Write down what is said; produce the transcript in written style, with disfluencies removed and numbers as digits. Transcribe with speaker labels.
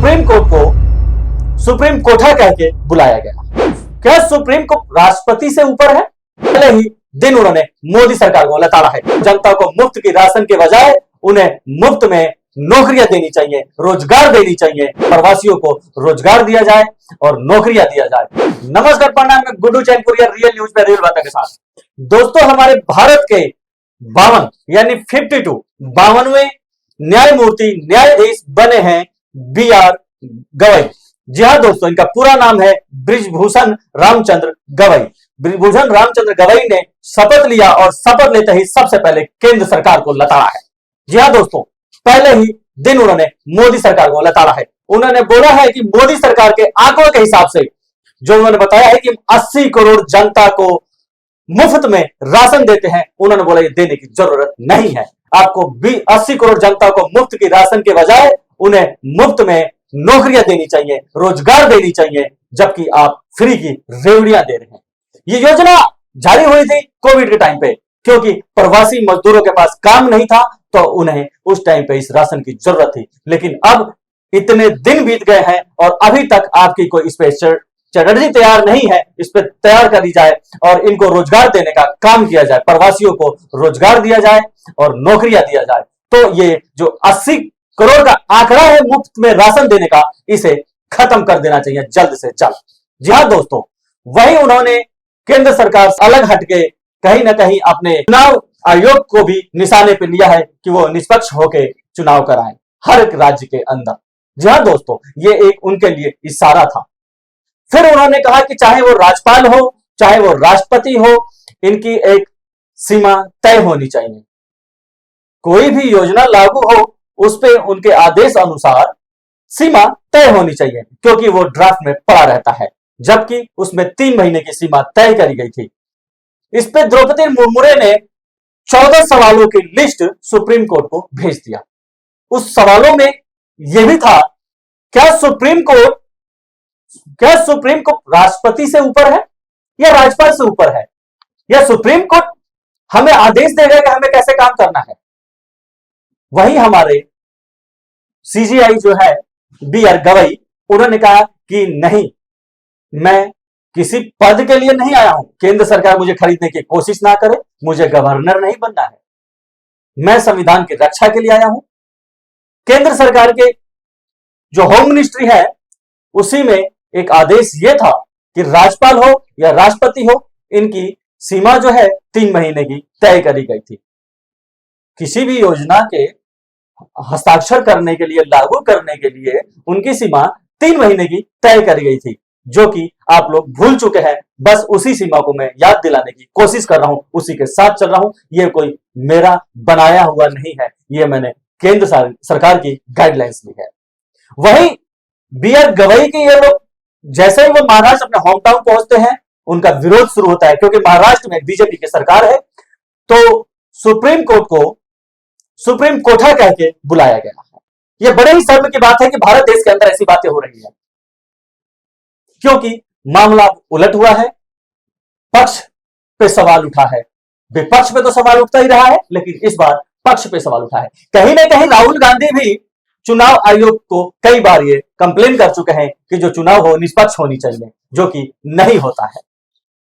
Speaker 1: Supreme court को supreme कोठा कह के बुलाया गया। क्या सुप्रीम कोर्ट राष्ट्रपति से ऊपर है? पहले ही दिन उन्होंने मोदी सरकार को लताड़ा है। जनता को मुफ्त की राशन के बजाय उन्हें मुफ्त में नौकरियां देनी चाहिए, रोजगार देनी चाहिए, प्रवासियों को रोजगार दिया जाए और नौकरियां दिया जाए। नमस्कार, प्रणाम, मैं गुड्डू चैन कुरियर रियल न्यूज में रियल बातों के साथ। दोस्तों, हमारे भारत के 52 यानी 52वें न्यायमूर्ति न्यायाधीश बने हैं BR गवई। जी हाँ दोस्तों, इनका पूरा नाम है बृजभूषण रामचंद्र गवई। बृजभूषण रामचंद्र गवई ने शपथ लिया और शपथ लेते ही सबसे पहले केंद्र सरकार को लताड़ा है। जी हाँ दोस्तों, पहले ही दिन उन्होंने मोदी सरकार को लताड़ा है। उन्होंने बोला है कि मोदी सरकार के आंकड़ों के हिसाब से जो उन्होंने बताया है कि 80 करोड़ जनता को मुफ्त में राशन देते हैं, उन्होंने बोला ये देने की जरूरत नहीं है। आपको 80 करोड़ जनता को मुफ्त की राशन के बजाय उन्हें मुफ्त में नौकरियां देनी चाहिए, रोजगार देनी चाहिए, जबकि आप फ्री की रेवड़ियां दे रहे हैं। ये योजना जारी हुई थी कोविड के टाइम पे, क्योंकि प्रवासी मजदूरों के पास काम नहीं था तो उन्हें उस टाइम पे इस राशन की जरूरत थी। लेकिन अब इतने दिन बीत गए हैं और अभी तक आपकी कोई स्पेशल स्ट्रेटजी तैयार नहीं है। इस पर तैयार करी जाए और इनको रोजगार देने का काम किया जाए, प्रवासियों को रोजगार दिया जाए और नौकरियां दिया जाए। तो ये जो 80 करोड़ का आंकड़ा है मुफ्त में राशन देने का, इसे खत्म कर देना चाहिए जल्द से जल्द। जी हाँ दोस्तों, वही उन्होंने केंद्र सरकार से अलग हटके कहीं ना कहीं अपने चुनाव आयोग को भी निशाने पर लिया है कि वो निष्पक्ष होकर चुनाव कराएं हर एक राज्य के अंदर। जी हाँ दोस्तों, ये एक उनके लिए इशारा था। फिर उन्होंने कहा कि चाहे वो राज्यपाल हो चाहे वो राष्ट्रपति हो, इनकी एक सीमा तय होनी चाहिए। कोई भी योजना लागू हो उस पे उनके आदेश अनुसार सीमा तय होनी चाहिए, क्योंकि वो ड्राफ्ट में पड़ा रहता है, जबकि उसमें 3 महीने की सीमा तय करी गई थी। इस पे द्रौपदी मुर्मू ने 14 सवालों की लिस्ट सुप्रीम कोर्ट को भेज दिया। उस सवालों में यह भी था, क्या सुप्रीम कोर्ट राष्ट्रपति से ऊपर है या राज्यपाल से ऊपर है, या सुप्रीम कोर्ट हमें आदेश देगा कि हमें कैसे काम करना है। वही हमारे CJI जो है BR गवई, उन्होंने कहा कि नहीं, मैं किसी पद के लिए नहीं आया हूं, केंद्र सरकार मुझे खरीदने की कोशिश ना करे, मुझे गवर्नर नहीं बनना है, मैं संविधान की रक्षा के लिए आया हूं। केंद्र सरकार के जो होम मिनिस्ट्री है उसी में एक आदेश यह था कि राज्यपाल हो या राष्ट्रपति हो, इनकी सीमा जो है 3 महीने की तय करी गई थी। किसी भी योजना के हस्ताक्षर करने के लिए, लागू करने के लिए उनकी सीमा 3 महीने की तय करी गई थी, जो कि आप लोग भूल चुके हैं। बस उसी सीमा को मैं याद दिलाने की कोशिश कर रहा हूं, उसी के साथ चल रहा हूं। यह कोई मेरा बनाया हुआ नहीं है, यह मैंने केंद्र सरकार की गाइडलाइंस ली है। वही BR गवई के ये लोग जैसे ही वो महाराष्ट्र अपने होम टाउन पहुंचते हैं, उनका विरोध शुरू होता है, क्योंकि महाराष्ट्र में बीजेपी की सरकार है। तो सुप्रीम कोर्ट को सुप्रीम कोठा कह के बुलाया गया है। यह बड़े ही शर्म की बात है कि भारत देश के अंदर ऐसी बातें हो रही है, क्योंकि मामला उलट हुआ है। पक्ष पे सवाल उठा है, विपक्ष पे तो सवाल उठता ही रहा है, लेकिन इस बार पक्ष पे सवाल उठा है। कहीं ना कहीं राहुल गांधी भी चुनाव आयोग को कई बार ये कंप्लेन कर चुके हैं कि जो चुनाव हो निष्पक्ष होनी चाहिए, जो कि नहीं होता है।